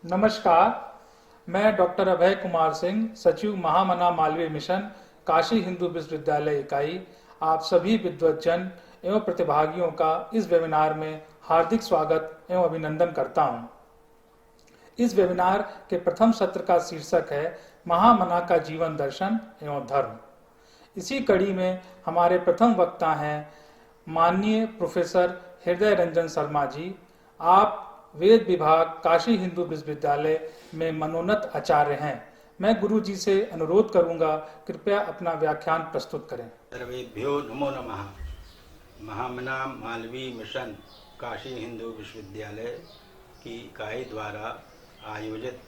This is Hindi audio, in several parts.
नमस्कार। मैं डॉक्टर अभय कुमार सिंह, सचिव महामना मालवीय मिशन, काशी हिंदू विश्वविद्यालय इकाई, आप सभी विद्वज्जन एवं प्रतिभागियों का इस वेबिनार में हार्दिक स्वागत एवं अभिनंदन करता हूं। इस वेबिनार के प्रथम सत्र का शीर्षक है महामना का जीवन दर्शन एवं धर्म। इसी कड़ी में हमारे प्रथम वक्ता हैं माननीय प्रोफेसर हृदय रंजन शर्मा जी। आप वेद विभाग काशी हिंदू विश्वविद्यालय में मनोन्नत आचार्य हैं। मैं गुरु जी से अनुरोध करूंगा, कृपया अपना व्याख्यान प्रस्तुत करें। सर्वेभ्यो नमो नमः। महामना मालवीय मिशन काशी हिंदू विश्वविद्यालय की इकाई द्वारा आयोजित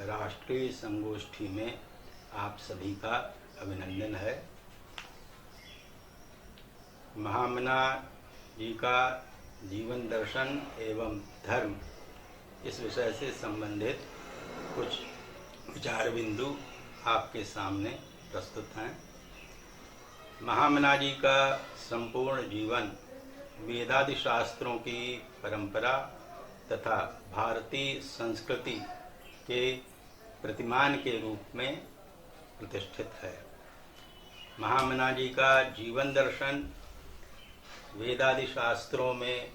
राष्ट्रीय संगोष्ठी में आप सभी का अभिनंदन है। महामना जी का जीवन दर्शन एवं धर्म इस विषय से संबंधित कुछ विचार बिंदु आपके सामने प्रस्तुत हैं। महामना जी का संपूर्ण जीवन वेदादि शास्त्रों की परंपरा तथा भारतीय संस्कृति के प्रतिमान के रूप में प्रतिष्ठित है। महामना जी का जीवन दर्शन वेदादि शास्त्रों में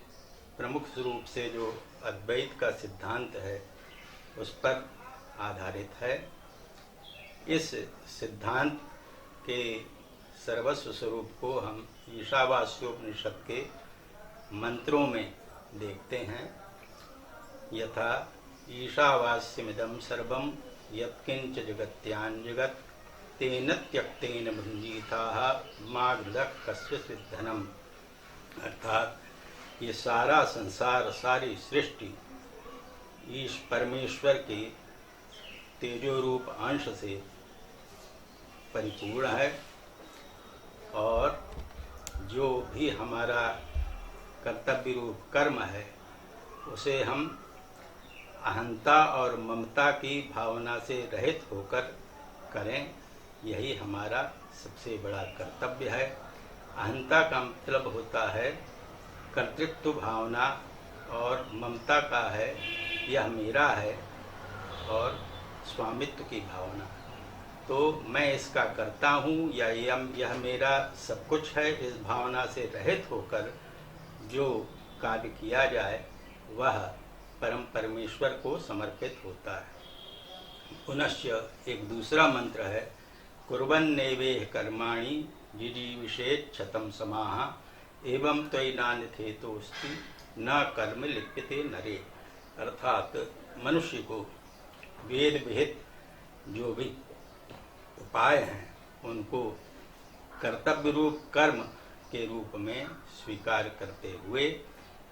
प्रमुख रूप से जो अद्वैत का सिद्धांत है उस पर आधारित है। इस सिद्धांत के सर्वस्व स्वरूप को हम ईशावास्योपनिषद के मंत्रों में देखते हैं। यथा ईशावास्यमिदं सर्वं यत्किंच जगत्यान् जगत् तेन त्यक्तेन भुञ्जीथाः मा गृधः कस्यचित् धनम्। अर्थात ये सारा संसार, सारी सृष्टि ईश परमेश्वर के तेजो रूप अंश से परिपूर्ण है और जो भी हमारा कर्तव्य रूप कर्म है उसे हम अहंता और ममता की भावना से रहित होकर करें। यही हमारा सबसे बड़ा कर्तव्य है। अहंता का मतलब होता है कर्तृत्व भावना और ममता का है यह मेरा है और स्वामित्व की भावना। तो मैं इसका करता हूँ या यह मेरा सब कुछ है, इस भावना से रहित होकर जो कार्य किया जाए वह परम परमेश्वर को समर्पित होता है। पुनश्च एक दूसरा मंत्र है कुर्वन्नेवेह कर्माणि जिजीविषेत् शतं समाः एवं त्वयि नान्यथेतोऽस्ति न कर्म लिप्यते नरे। अर्थात मनुष्य को वेद विहित जो भी उपाय हैं उनको कर्तव्य रूप कर्म के रूप में स्वीकार करते हुए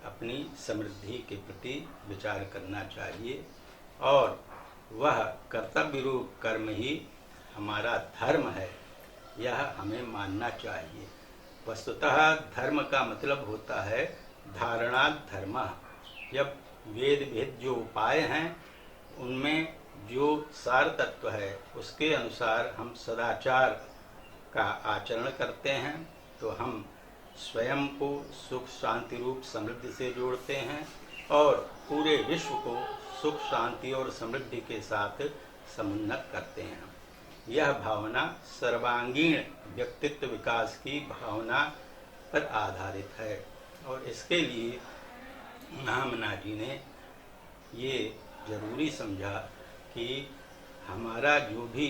अपनी समृद्धि के प्रति विचार करना चाहिए और वह कर्तव्य रूप कर्म ही हमारा धर्म है, यह हमें मानना चाहिए। वस्तुतः धर्म का मतलब होता है धारणा धर्म। जब वेद विहित जो उपाय हैं उनमें जो सार तत्व है उसके अनुसार हम सदाचार का आचरण करते हैं तो हम स्वयं को सुख शांति रूप समृद्धि से जोड़ते हैं और पूरे विश्व को सुख शांति और समृद्धि के साथ समुन्नत करते हैं। यह भावना सर्वांगीण व्यक्तित्व विकास की भावना पर आधारित है और इसके लिए महामना जी ने ये जरूरी समझा कि हमारा जो भी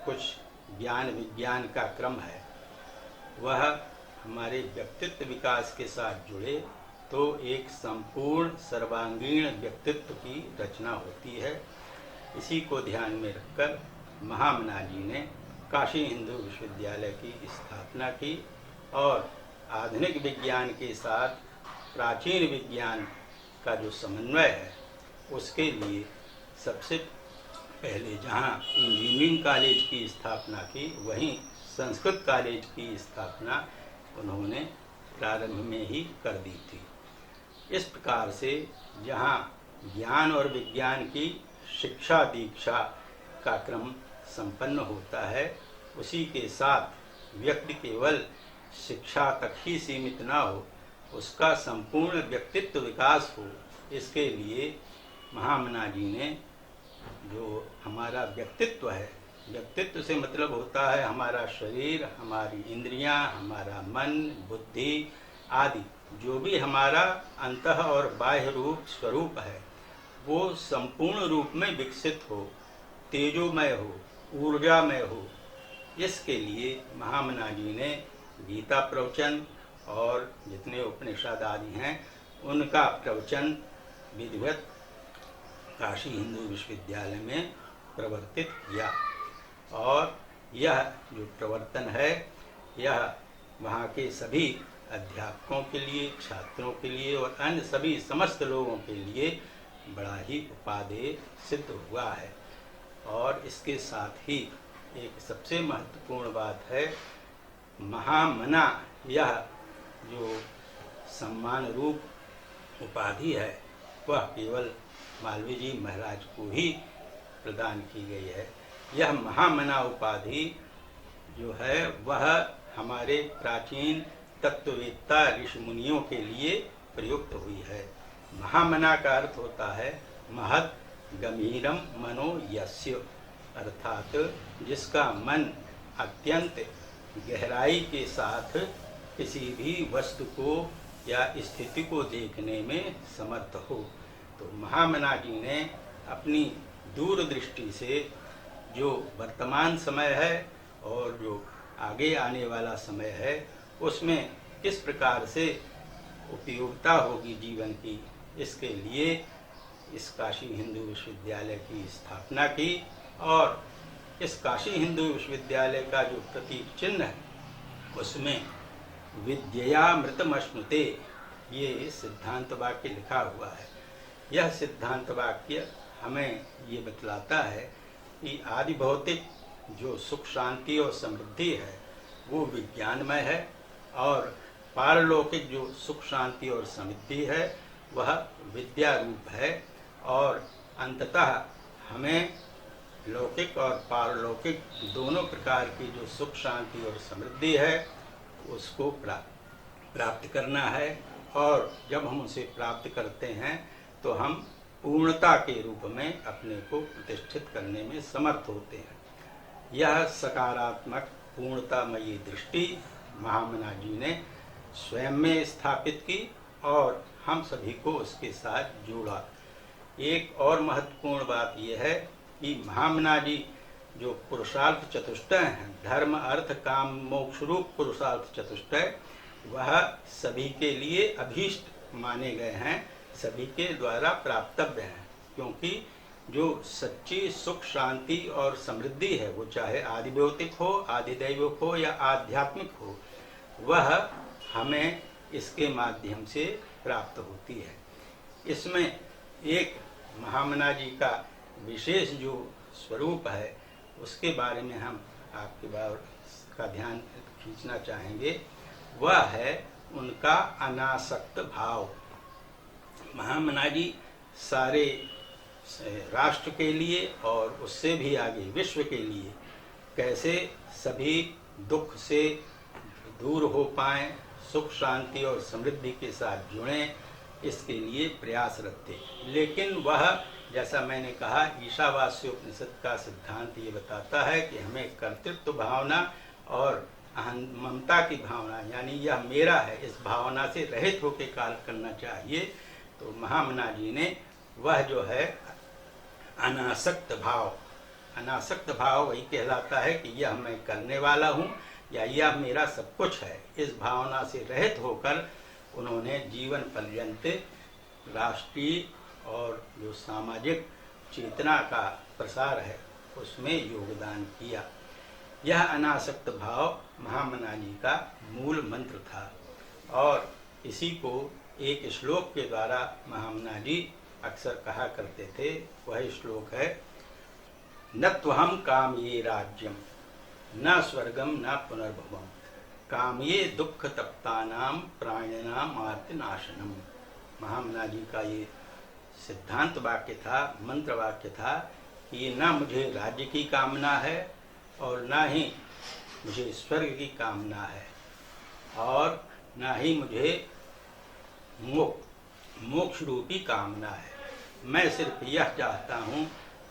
कुछ ज्ञान विज्ञान का क्रम है वह हमारे व्यक्तित्व विकास के साथ जुड़े तो एक संपूर्ण सर्वांगीण व्यक्तित्व की रचना होती है। इसी को ध्यान में रखकर महामना जी ने काशी हिंदू विश्वविद्यालय की स्थापना की और आधुनिक विज्ञान के साथ प्राचीन विज्ञान का जो समन्वय है उसके लिए सबसे पहले जहाँ इंजीनियरिंग कॉलेज की स्थापना की वहीं संस्कृत कॉलेज की स्थापना उन्होंने प्रारंभ में ही कर दी थी। इस प्रकार से जहाँ ज्ञान और विज्ञान की शिक्षा दीक्षा का क्रम संपन्न होता है उसी के साथ व्यक्ति केवल शिक्षा तक ही सीमित न हो, उसका संपूर्ण व्यक्तित्व विकास हो, इसके लिए महामना जी ने जो हमारा व्यक्तित्व है, व्यक्तित्व से मतलब होता है हमारा शरीर, हमारी इंद्रियां, हमारा मन, बुद्धि आदि, जो भी हमारा अंतः और बाह्य रूप स्वरूप है वो संपूर्ण रूप में विकसित हो, तेजोमय हो, ऊर्जामय हो। इसके लिए महामना जी ने गीता प्रवचन और जितने उपनिषद आदि हैं उनका प्रवचन विधिवत काशी हिंदू विश्वविद्यालय में प्रवर्तित किया। और यह जो प्रवर्तन है यह वहाँ के सभी अध्यापकों के लिए, छात्रों के लिए और अन्य सभी समस्त लोगों के लिए बड़ा ही उपादेय सिद्ध हुआ है। और इसके साथ ही एक सबसे महत्वपूर्ण बात है, महामना यह जो सम्मान रूप उपाधि है वह केवल मालवीय जी महाराज को ही प्रदान की गई है। यह महामना उपाधि जो है वह हमारे प्राचीन तत्ववेत्ता ऋषि मुनियों के लिए प्रयुक्त हुई है। महामना का अर्थ होता है महत् गंभीरम मनो यस्य, अर्थात जिसका मन अत्यंत गहराई के साथ किसी भी वस्तु को या स्थिति को देखने में समर्थ हो। तो महामना जी ने अपनी दूरदृष्टि से जो वर्तमान समय है और जो आगे आने वाला समय है उसमें किस प्रकार से उपयोगिता होगी जीवन की, इसके लिए इस काशी हिंदू विश्वविद्यालय की स्थापना की। और इस काशी हिंदू विश्वविद्यालय का जो प्रतीक चिन्ह है उसमें विद्ययामृतमश्नुते ये सिद्धांत वाक्य लिखा हुआ है। यह सिद्धांत वाक्य हमें ये बतलाता है कि आदि भौतिक जो सुख शांति और समृद्धि है वो विज्ञानमय है और पारलौकिक जो सुख शांति और समृद्धि है वह विद्या रूप है। और अंततः हमें लौकिक और पारलौकिक दोनों प्रकार की जो सुख शांति और समृद्धि है उसको प्राप्त करना है। और जब हम उसे प्राप्त करते हैं तो हम पूर्णता के रूप में अपने को प्रतिष्ठित करने में समर्थ होते हैं। यह सकारात्मक पूर्णतामयी दृष्टि महामना जी ने स्वयं में स्थापित की और हम सभी को उसके साथ जोड़ा। एक और महत्वपूर्ण बात यह है कि महामना जी जो पुरुषार्थ चतुष्टय हैं, धर्म अर्थ काम मोक्ष रूप पुरुषार्थ चतुष्टय, वह सभी के लिए अभीष्ट माने गए हैं, सभी के द्वारा प्राप्तव्य हैं। क्योंकि जो सच्ची सुख शांति और समृद्धि है वो चाहे आदि भौतिक हो, आदि दैविक हो या आध्यात्मिक हो, वह हमें इसके माध्यम से प्राप्त होती है। इसमें एक महामना जी का विशेष जो स्वरूप है उसके बारे में हम आपके बार का ध्यान खींचना चाहेंगे, वह है उनका अनासक्त भाव। महामना जी सारे राष्ट्र के लिए और उससे भी आगे विश्व के लिए कैसे सभी दुख से दूर हो पाएं, सुख शांति और समृद्धि के साथ जुड़ें, इसके लिए प्रयासरत थे। लेकिन वह, जैसा मैंने कहा, ईशावास्योपनिषद का सिद्धांत ये बताता है कि हमें कर्तृत्व भावना और ममता की भावना, यानी यह मेरा है, इस भावना से रहित होकर कार्य करना चाहिए। तो महामना जी ने वह जो है अनासक्त भाव, अनासक्त भाव वही कहलाता है कि यह मैं करने वाला हूँ या यह मेरा सब कुछ है, इस भावना से रहित होकर उन्होंने जीवन पर्यंत राष्ट्रीय और जो सामाजिक चेतना का प्रसार है उसमें योगदान किया। यह अनासक्त भाव महामना जी का मूल मंत्र था और इसी को एक श्लोक के द्वारा महामना जी अक्सर कहा करते थे। वह श्लोक है, न त्वहम कामये राज्यम न स्वर्गम न पुनर्भवम कामये दुख तप्तानाम प्राणिनाम आर्तिनाशनम। महामना जी का ये सिद्धांत वाक्य था, मंत्र वाक्य था कि न मुझे राज्य की कामना है और न ही मुझे स्वर्ग की कामना है और न ही मुझे मोक्ष रूपी कामना है। मैं सिर्फ यह चाहता हूँ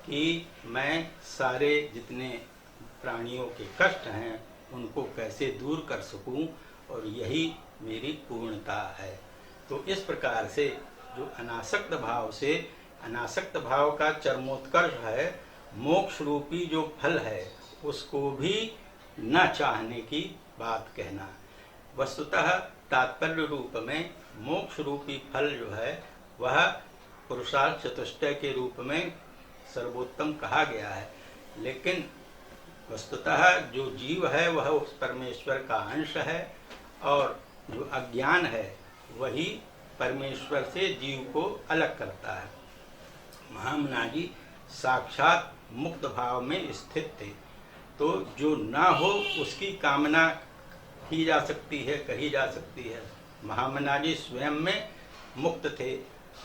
कि मैं सारे जितने प्राणियों के कष्ट हैं उनको कैसे दूर कर सकूं, और यही मेरी पूर्णता है। तो इस प्रकार से जो अनासक्त भाव से, अनासक्त भाव का चरमोत्कर्ष है, मोक्ष रूपी जो फल है उसको भी न चाहने की बात कहना। वस्तुतः तात्पर्य रूप में मोक्ष रूपी फल जो है वह पुरुषार्थ चतुष्टय के रूप में सर्वोत्तम कहा गया है, लेकिन वस्तुतः जो जीव है वह उस परमेश्वर का अंश है, और जो अज्ञान है वही परमेश्वर से जीव को अलग करता है। महामना जी साक्षात मुक्त भाव में स्थित थे, तो जो ना हो उसकी कामना की जा सकती है, कही जा सकती है। महामना जी स्वयं में मुक्त थे,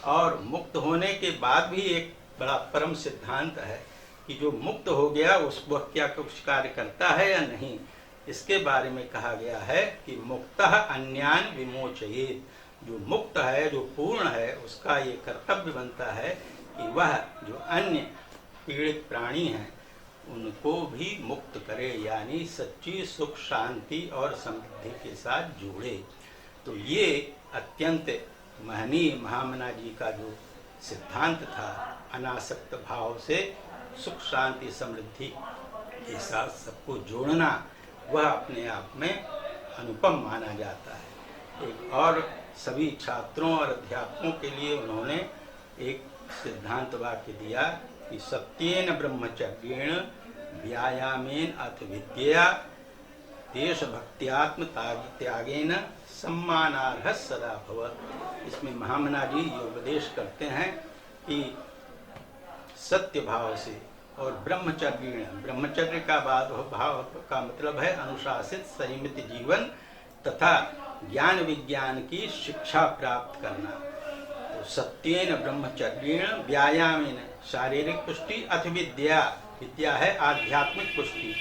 और मुक्त होने के बाद भी एक बड़ा परम सिद्धांत है कि जो मुक्त हो गया उस वह क्या कुछ कार्य करता है या नहीं, इसके बारे में कहा गया है कि मुक्तः अन्यान विमोचयेत्। जो मुक्त है, जो पूर्ण है, उसका ये कर्तव्य बनता है कि वह जो अन्य पीड़ित प्राणी हैं उनको भी मुक्त करे, यानी सच्ची सुख शांति और समृद्धि के साथ जोड़े। तो ये अत्यंत महनीय महामना जी का जो सिद्धांत था, अनासक्त भाव से सुख शांति समृद्धि के साथ सबको जोड़ना, वह अपने आप में अनुपम माना जाता है। एक और सभी छात्रों और अध्यापकों के लिए उन्होंने एक सिद्धांत वाक्य दिया कि सत्येन ब्रह्मचर्येण व्यायामेन अथ विद्या देशभक्त्यात्म त्यागेन सम्मानार्ह सदा भव। इसमें महामना जी ये उपदेश करते हैं कि सत्य भाव से और ब्रह्मचर्य, ब्रह्मचर्य का भाव का मतलब है अनुशासित संयमित जीवन तथा ज्ञान विज्ञान की शिक्षा प्राप्त करना। तो सत्येन ब्रह्मचर्येण व्यायामेन शारीरिक पुष्टि अथ विद्या, विद्या है आध्यात्मिक पुष्टि,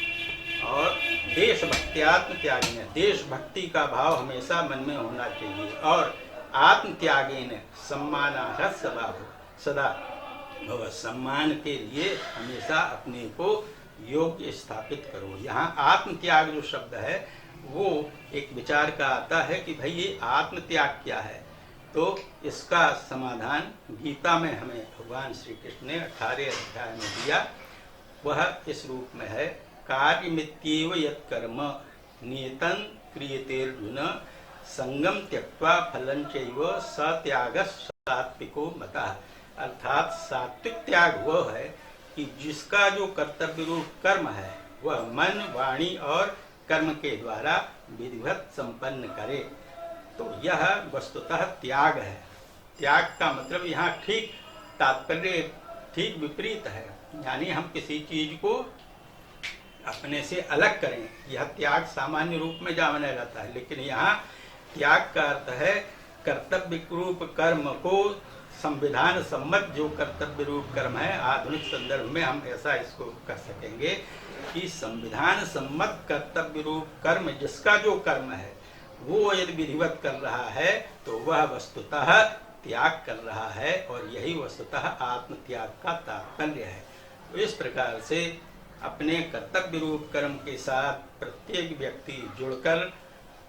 और देशभक्त्यात्म त्यागेन, देशभक्ति का भाव हमेशा मन में होना चाहिए, और आत्म त्यागेन सम्मानार्ह सदा भव, सम्मान के लिए हमेशा अपने को योग्य स्थापित करो। यहाँ आत्म त्याग जो शब्द है वो एक विचार का आता है कि भाई ये आत्म त्याग क्या है। तो इसका समाधान गीता में हमें भगवान श्री कृष्ण ने 18 अध्याय में दिया। वह इस रूप में है, कार्यमित्येव यत्कर्म नियतं क्रियते अर्जुन संगम त्यक्त्वा फलं चैव सत्यागः सात्विको मतः। अर्थात सात्विक त्याग वह है कि जिसका जो कर्तव्य रूप कर्म है वह मन, वाणी और कर्म के द्वारा विधिवत संपन्न करे। तो यह वस्तुतः त्याग है। त्याग का मतलब यहाँ ठीक तात्पर्य ठीक विपरीत है, यानी हम किसी चीज को अपने से अलग करें, यह त्याग सामान्य रूप में जाना जाता है। लेकिन यहाँ त्याग का अर्थ है कर्तव्य रूप कर्म को, संविधान सम्मत जो कर्तव्य रूप कर्म है, आधुनिक संदर्भ में हम ऐसा इसको कह सकेंगे कि संविधान सम्मत कर्तव्य रूप कर्म जिसका जो कर्म है वो यदि विधिवत कर रहा है तो वह वस्तुतः त्याग कर रहा है, और यही वस्तुतः आत्म त्याग का तात्पर्य है। तो इस प्रकार से अपने कर्तव्य रूप कर्म के साथ प्रत्येक व्यक्ति जुड़कर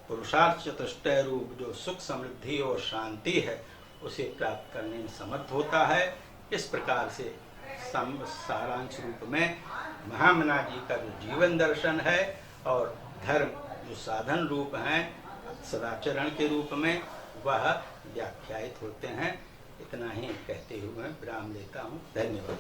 पुरुषार्थ चतुष्टय रूप जो सुख समृद्धि और शांति है उसे प्राप्त करने में समर्थ होता है। इस प्रकार से सारांश रूप में महामना जी का जो जीवन दर्शन है और धर्म जो साधन रूप हैं सदाचरण के रूप में वह व्याख्यायित होते हैं। इतना ही कहते हुए मैं विराम लेता हूँ। धन्यवाद।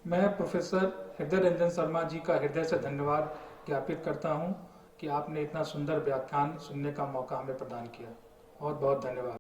मैं प्रोफेसर हृदय रंजन शर्मा जी का हृदय से धन्यवाद ज्ञापित करता हूँ कि आपने इतना सुंदर व्याख्यान सुनने का मौका हमें प्रदान किया। बहुत बहुत धन्यवाद।